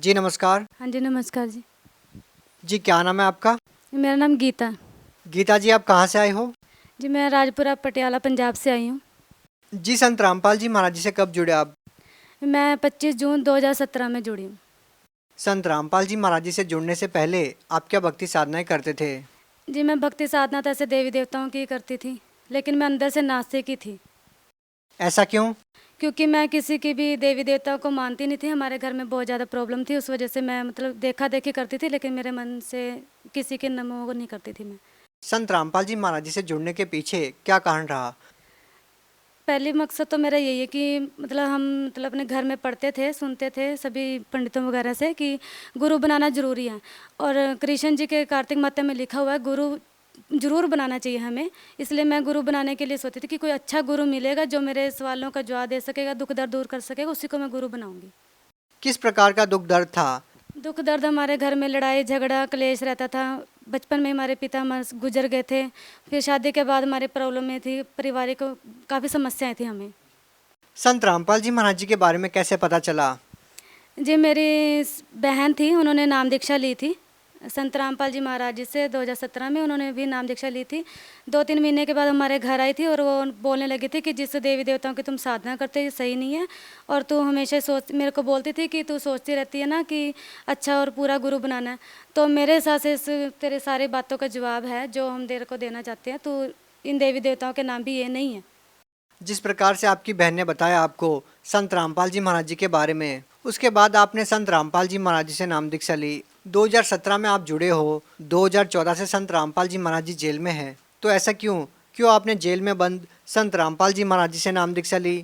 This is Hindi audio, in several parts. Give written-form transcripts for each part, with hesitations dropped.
जी नमस्कार। हाँ जी, नमस्कार जी। जी क्या नाम है आपका? मेरा नाम गीता है। गीता जी आप कहाँ से आए हो? जी, मैं राजपुरा पटियाला पंजाब से आई हूँ। जी संत रामपाल जी महाराज जी से कब जुड़े आप? मैं 25 जून 2017 में जुड़ी हूँ। संत रामपाल जी महाराज जी से जुड़ने से पहले आप क्या भक्ति साधनाएं करते थे? जी, मैं भक्ति साधना तो ऐसे देवी देवताओं की करती थी, लेकिन मैं अंदर से नास्तिक ही थी, ऐसा क्यों? क्योंकि मैं किसी की भी देवी देवताओं को मानती नहीं थी। हमारे घर में बहुत ज़्यादा प्रॉब्लम थी, उस वजह से मैं देखा देखी करती थी, लेकिन मेरे मन से किसी के नमो को नहीं करती थी मैं। संत रामपाल जी महाराज जी से जुड़ने के पीछे क्या कारण रहा? पहली मकसद तो मेरा यही है कि हम अपने घर में पढ़ते थे, सुनते थे सभी पंडितों वगैरह से कि गुरु बनाना ज़रूरी है। और कृष्ण जी के कार्तिक मात्य में लिखा हुआ है गुरु ज़रूर बनाना चाहिए हमें। इसलिए मैं गुरु बनाने के लिए सोचती थी कि कोई अच्छा गुरु मिलेगा जो मेरे सवालों का जवाब दे सकेगा, दुख दर्द दूर कर सकेगा, उसी को मैं गुरु बनाऊंगी। किस प्रकार का दुख दर्द था? दुख दर्द हमारे घर में लड़ाई झगड़ा क्लेश रहता था। बचपन में हमारे पिता हमारे गुजर गए थे, फिर शादी के बाद हमारी प्रॉब्लम में थी, पारिवारिक काफ़ी समस्याएं थी हमें। संत रामपाल जी महाराज जी के बारे में कैसे पता चला? जी, मेरी बहन थी, उन्होंने नाम दीक्षा ली थी संत रामपाल जी महाराज जी से 2017 में। उन्होंने भी नाम दीक्षा ली थी। 2-3 महीने के बाद हमारे घर आई थी और वो बोलने लगी थी कि जिस देवी देवताओं की तुम साधना करते हो ये सही नहीं है, और तू हमेशा सोच मेरे को बोलती थी कि तू सोचती रहती है ना कि अच्छा और पूरा गुरु बनाना है। तो मेरे हिसाब से इस तेरे सारी बातों का जवाब है जो हम तेरे को देना चाहते हैं। तो इन देवी देवताओं के नाम भी ये नहीं है। जिस प्रकार से आपकी बहन ने बताया आपको संत रामपाल जी महाराज जी के बारे में, उसके बाद आपने संत रामपाल जी महाराज जी से नाम दीक्षा ली। 2017 में आप जुड़े हो, 2014 से संत रामपाल जी महाराज जी जेल में हैं। तो ऐसा क्यों? क्यों आपने जेल में बंद संत रामपाल जी महाराज जी से नाम दीक्षा ली?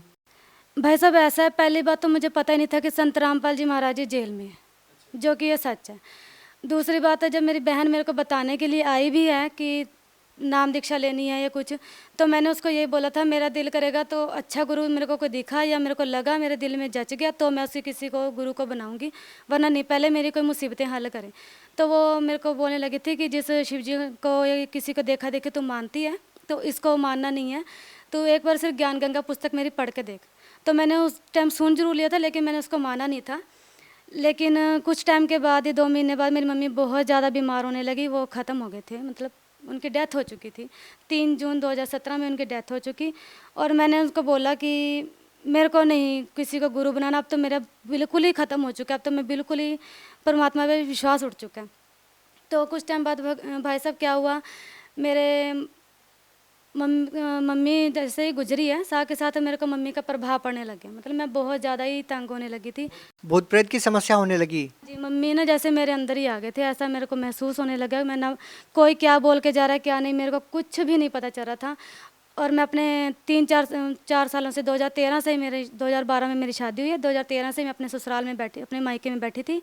भाई साहब, ऐसा है, पहली बात तो मुझे पता ही नहीं था कि संत रामपाल जी महाराज जी जेल में है, जो कि ये सच है। दूसरी बात है, जब मेरी बहन मेरे को बताने के लिए आई भी है कि नाम दीक्षा लेनी है या कुछ, तो मैंने उसको यही बोला था मेरा दिल करेगा तो अच्छा गुरु मेरे को कोई दिखा या मेरे को लगा मेरे दिल में जच गया तो मैं उसी किसी को गुरु को बनाऊंगी, वरना नहीं, पहले मेरी कोई मुसीबतें हल करें। तो वो मेरे को बोलने लगी थी कि जिस शिव जी को या किसी को देखा देखी तू मानती है तो इसको मानना नहीं है, तो एक बार सिर्फ ज्ञान गंगा पुस्तक मेरी पढ़ के देख। तो मैंने उस टाइम सुन जरूर लिया था, लेकिन मैंने उसको माना नहीं था। लेकिन कुछ टाइम के बाद ही 2 महीने बाद मेरी मम्मी बहुत ज़्यादा बीमार होने लगी, वो ख़त्म हो गए थे, उनकी डेथ हो चुकी थी। 3 जून 2017 में उनकी डेथ हो चुकी। और मैंने उनको बोला कि मेरे को नहीं किसी को गुरु बनाना, अब तो मेरा बिल्कुल ही ख़त्म हो चुका है, अब तो मैं बिल्कुल ही परमात्मा पे विश्वास उठ चुका है। तो कुछ टाइम बाद भाई साहब क्या हुआ, मेरे मम्मी जैसे ही गुजरी है, साथ के साथ मेरे को मम्मी का प्रभाव पड़ने लग गया, मैं बहुत ज़्यादा ही तंग होने लगी थी। भूत प्रेत की समस्या होने लगी? जी, मम्मी ना जैसे मेरे अंदर ही आ गए थे, ऐसा मेरे को महसूस होने लगा। मैं ना कोई क्या बोल के जा रहा है क्या नहीं, मेरे को कुछ भी नहीं पता चल रहा था। और मैं अपने 3-4 सालों से 2013 से ही मेरे 2012 में मेरी शादी हुई है, 2013 से मैं अपने ससुराल में बैठी, अपने मायके में बैठी थी,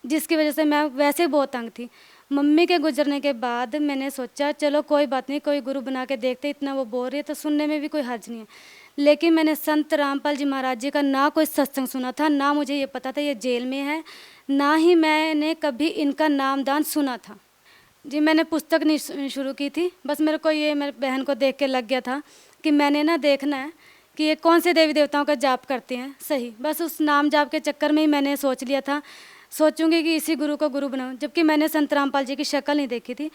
जिसकी वजह से मैं वैसे ही बहुत तंग थी। मम्मी के गुजरने के बाद मैंने सोचा चलो कोई बात नहीं, कोई गुरु बना के देखते, इतना वो बोल रही है तो सुनने में भी कोई हर्ज नहीं है। लेकिन मैंने संत रामपाल जी महाराज जी का ना कोई सत्संग सुना था, ना मुझे ये पता था ये जेल में है, ना ही मैंने कभी इनका नामदान सुना था। जी, मैंने पुस्तक नहीं शुरू की थी, बस मेरे को ये मेरी बहन को देख के लग गया था कि मैंने ना देखना है कि ये कौन से देवी देवताओं का जाप करते हैं सही। बस उस नाम जाप के चक्कर में ही मैंने सोच लिया था, सोचूंगी कि इसी गुरु को गुरु बनाऊं, जबकि मैंने संत रामपाल जी की शक्ल नहीं देखी थी।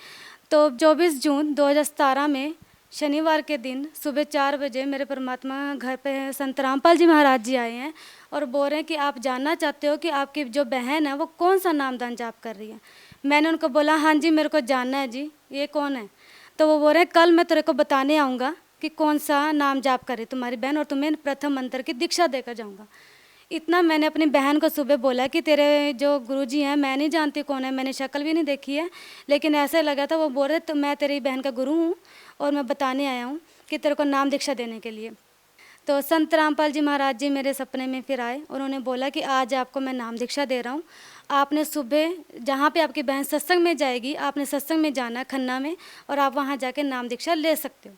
तो 24 जून 2017 में शनिवार के दिन सुबह 4 बजे मेरे परमात्मा घर पे संत रामपाल जी महाराज जी आए हैं और बोल रहे हैं कि आप जानना चाहते हो कि आपकी जो बहन है वो कौन सा नामदान जाप कर रही है। मैंने उनको बोला हाँ जी, मेरे को जानना है जी, ये कौन है। तो वो बोल रहे हैं कल मैं तेरे को बताने आऊँगा कि कौन सा नाम जाप कर रही तुम्हारी बहन, और तुम्हें प्रथम मंत्र की दीक्षा देकर जाऊँगा। इतना मैंने अपनी बहन को सुबह बोला कि तेरे जो गुरुजी हैं मैं नहीं जानती कौन है, मैंने शक्ल भी नहीं देखी है, लेकिन ऐसे लगा था वो बोल रहे तो मैं तेरी बहन का गुरु हूँ और मैं बताने आया हूँ कि तेरे को नाम दीक्षा देने के लिए। तो संत रामपाल जी महाराज जी मेरे सपने में फिर आए, उन्होंने बोला कि आज आपको मैं नाम दीक्षा दे रहा हूँ, आपने सुबह जहाँ पे आपकी बहन सत्संग में जाएगी आपने सत्संग में जाना खन्ना में, और आप वहाँ जाके नाम दीक्षा ले सकते हो।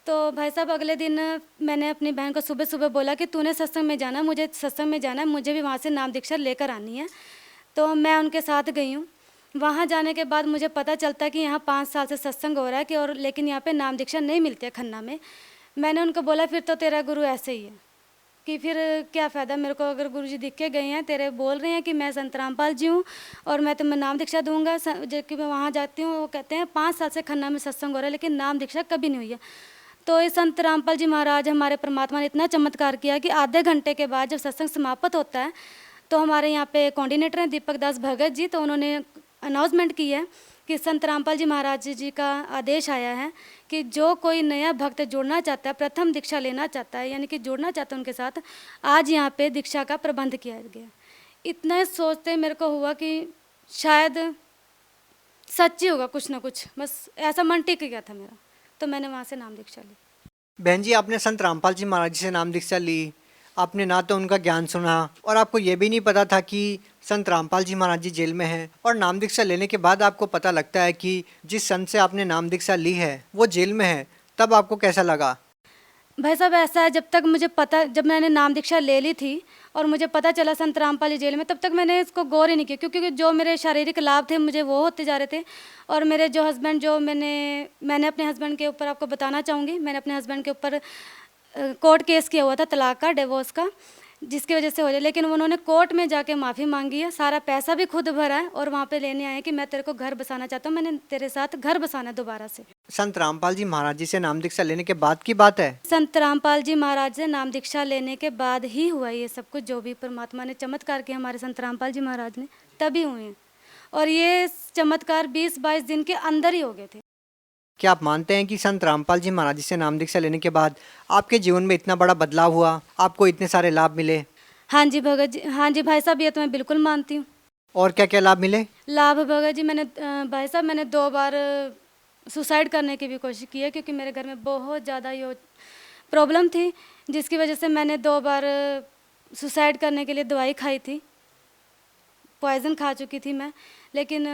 तो भाई साहब अगले दिन मैंने अपनी बहन को सुबह सुबह बोला कि तूने सत्संग में जाना, मुझे सत्संग में जाना है, मुझे भी वहाँ से नाम दीक्षा लेकर आनी है। तो मैं उनके साथ गई हूँ। वहाँ जाने के बाद मुझे पता चलता है कि यहाँ 5 साल से सत्संग हो रहा है कि और लेकिन यहाँ पे नाम दीक्षा नहीं मिलती है खन्ना में। मैंने उनको बोला फिर तो तेरा गुरु ऐसे ही है कि फिर क्या फ़ायदा मेरे को, अगर गुरुजी दिख के गए हैं, तेरे बोल रहे हैं कि मैं संत रामपाल जी हूँ और मैं तुम्हें नाम दीक्षा दूंगा, जबकि मैं वहाँ जाती हूँ, वो कहते हैं 5 साल से खन्ना में सत्संग हो रहा है लेकिन नाम दीक्षा कभी नहीं हुई है। तो ये संत रामपाल जी महाराज, हमारे परमात्मा ने इतना चमत्कार किया कि आधे घंटे के बाद जब सत्संग समाप्त होता है तो हमारे यहाँ पे कोऑर्डिनेटर हैं दीपक दास भगत जी, तो उन्होंने अनाउंसमेंट की है कि संत रामपाल जी महाराज जी का आदेश आया है कि जो कोई नया भक्त जुड़ना चाहता है, प्रथम दीक्षा लेना चाहता है, यानी कि जुड़ना चाहता है उनके साथ, आज यहाँ पे दीक्षा का प्रबंध किया गया। इतना सोचते मेरे को हुआ कि शायद सच्ची होगा कुछ ना कुछ, बस ऐसा मन टिक गया था मेरा, तो मैंने वहाँ से नाम दीक्षा ली। बहन जी, आपने संत रामपाल जी महाराज जी से नाम दीक्षा ली, आपने ना तो उनका ज्ञान सुना और आपको ये भी नहीं पता था कि संत रामपाल जी महाराज जी जेल में हैं, और नाम दीक्षा लेने के बाद आपको पता लगता है कि जिस संत से आपने नाम दीक्षा ली है वो जेल में है, तब आपको कैसा लगा? भाई साहब, ऐसा है, जब मैंने नाम दीक्षा ले ली थी और मुझे पता चला संत रामपाल जी जेल में, तब तक मैंने इसको गौर ही नहीं किया, क्योंकि जो मेरे शारीरिक लाभ थे मुझे वो होते जा रहे थे। और मेरे जो हस्बैंड, जो मैंने अपने हस्बैंड के ऊपर आपको बताना चाहूँगी, मैंने अपने हस्बैंड के ऊपर कोर्ट केस किया हुआ था, तलाक का, डिवोर्स का, जिसकी वजह से हो जाए, लेकिन उन्होंने कोर्ट में जाके माफ़ी मांगी है, सारा पैसा भी खुद भरा है और वहाँ पे लेने आए हैं कि मैं तेरे को घर बसाना चाहता हूँ, मैंने तेरे साथ घर बसाना है दोबारा से। संत रामपाल जी महाराज जी से नाम दीक्षा लेने के बाद की बात है? संत रामपाल जी महाराज से नाम दीक्षा लेने के बाद ही हुआ ये सब कुछ, जो भी परमात्मा ने चमत्कार किया हमारे संत रामपाल जी महाराज ने, तभी हुए हैं। और ये चमत्कार 20-22 दिन के अंदर ही हो गए थे। क्या आप मानते हैं कि संत रामपाल जी महाराज जी से नाम दीक्षा लेने के बाद आपके जीवन में इतना बड़ा बदलाव हुआ, आपको इतने सारे लाभ मिले? हाँ जी भगत जी, हाँ जी भाई साहब, ये तो मैं बिल्कुल मानती हूँ। और क्या क्या लाभ मिले? लाभ भगत जी, भाई साहब, मैंने 2 बार सुसाइड करने की भी कोशिश की है, क्योंकि मेरे घर में बहुत ज़्यादा ये प्रॉब्लम थी, जिसकी वजह से मैंने 2 बार सुसाइड करने के लिए दवाई खाई थी, पॉइज़न खा चुकी थी मैं, लेकिन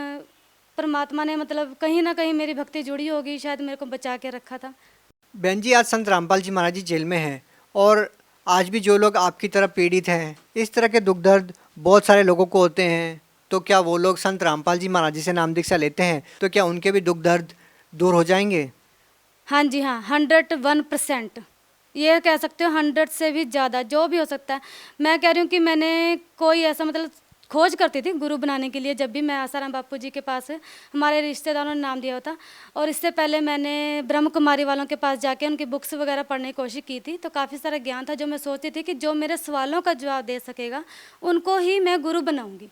परमात्मा ने मतलब कहीं ना कहीं मेरी भक्ति जुड़ी होगी, शायद मेरे को बचा के रखा था। बहन जी, आज संत रामपाल जी महाराज जी जेल में हैं और आज भी जो लोग आपकी तरह पीड़ित हैं, इस तरह के दुख दर्द बहुत सारे लोगों को होते हैं, तो क्या वो लोग संत रामपाल जी महाराज जी से नाम दीक्षा लेते हैं तो क्या उनके भी दुख दर्द दूर हो जाएंगे? हाँ जी, हाँ, 101%, ये कह सकते हो, 100 से भी ज़्यादा, जो भी हो सकता है। मैं कह रही हूँ कि मैंने कोई ऐसा मतलब खोज करती थी गुरु बनाने के लिए, जब भी मैं आसाराम बापू जी के पास, हमारे रिश्तेदारों ने नाम दिया होता, और इससे पहले मैंने ब्रह्म कुमारी वालों के पास जाके उनकी बुक्स वगैरह पढ़ने की कोशिश की थी, तो काफ़ी सारा ज्ञान था, जो मैं सोचती थी कि जो मेरे सवालों का जवाब दे सकेगा उनको ही मैं गुरु बनाऊंगी।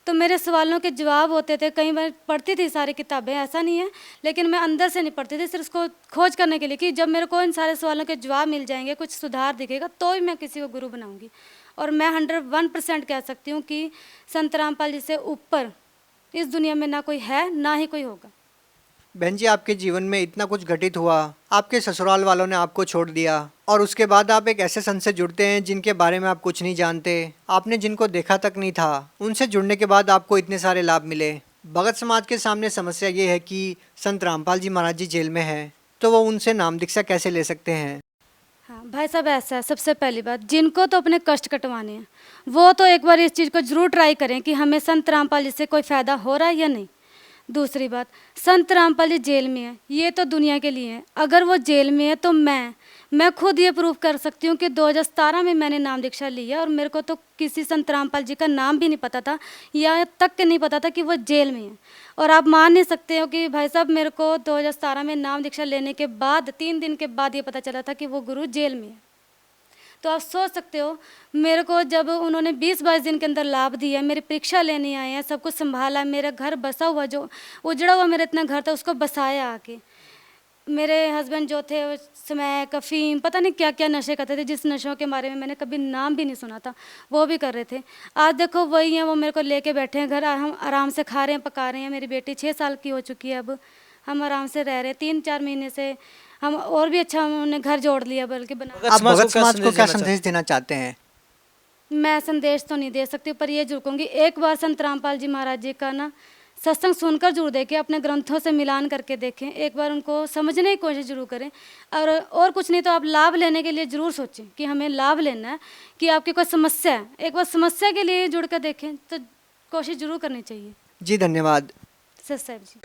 तो मेरे सवालों के जवाब होते थे, कई बार पढ़ती थी सारी किताबें, ऐसा नहीं है, लेकिन मैं अंदर से नहीं पढ़ती थी, सिर्फ उसको खोज करने के लिए कि जब मेरे को इन सारे सवालों के जवाब मिल जाएंगे, कुछ सुधार दिखेगा, तो ही मैं किसी को गुरु बनाऊंगी। और मैं 101% कह सकती हूँ कि संत रामपाल जी से ऊपर इस दुनिया में ना कोई है, ना ही कोई होगा। बहन जी, आपके जीवन में इतना कुछ घटित हुआ, आपके ससुराल वालों ने आपको छोड़ दिया और उसके बाद आप एक ऐसे संत से जुड़ते हैं जिनके बारे में आप कुछ नहीं जानते, आपने जिनको देखा तक नहीं था, उनसे जुड़ने के बाद आपको इतने सारे लाभ मिले। भगत समाज के सामने समस्या ये है कि संत रामपाल जी महाराज जी जेल में है, तो वो उनसे नाम दीक्षा कैसे ले सकते हैं? हाँ भाई साहब, ऐसा है, सबसे पहली बात, जिनको तो अपने कष्ट कटवाने हैं वो तो एक बार इस चीज़ को ज़रूर ट्राई करें कि हमें संत रामपाल जी से कोई फ़ायदा हो रहा है या नहीं। दूसरी बात, संत रामपाल जी जेल में है, ये तो दुनिया के लिए है, अगर वो जेल में है तो मैं खुद ये प्रूफ कर सकती हूँ कि 2017 में मैंने नाम दीक्षा ली है और मेरे को तो किसी संत रामपाल जी का नाम भी नहीं पता था, या तक के नहीं पता था कि वो जेल में है। और आप मान नहीं सकते हो कि भाई साहब, मेरे को 2017 में नाम दीक्षा लेने के बाद 3 दिन के बाद ये पता चला था कि वो गुरु जेल में है। तो आप सोच सकते हो, मेरे को जब उन्होंने 20-22 दिन के अंदर लाभ दिया, मेरी परीक्षा लेने आए हैं, सब कुछ संभाला, मेरा घर बसा हुआ, जो उजड़ा हुआ मेरा इतना घर था उसको बसाया आके। मेरे हस्बैंड जो थे उस समय अफीम, पता नहीं क्या क्या नशे करते थे, जिस नशों के बारे में मैंने कभी नाम भी नहीं सुना था, वो भी कर रहे थे। आज देखो वही हैं, वो मेरे को लेके बैठे हैं घर, हम आराम से खा रहे हैं, पका रहे हैं। मेरी बेटी 6 साल की हो चुकी है, अब हम आराम से रह रहे हैं। 3-4 महीने से हम और भी अच्छा हमने घर जोड़ लिया, बल्कि बना। आप भगत समाज को क्या संदेश देना चाहते हैं? मैं संदेश तो नहीं दे सकती, पर ये जरूर कहूँगी, एक बार संत रामपाल जी महाराज जी का ना सत्संग सुनकर जरूर देखें, अपने ग्रंथों से मिलान करके देखें, एक बार उनको समझने की कोशिश जरूर करें। और कुछ नहीं तो आप लाभ लेने के लिए ज़रूर सोचें कि हमें लाभ लेना है, कि आपकी कोई समस्या है, एक बार समस्या के लिए जुड़ कर देखें, तो कोशिश जरूर करनी चाहिए। जी धन्यवाद। सर साहब जी।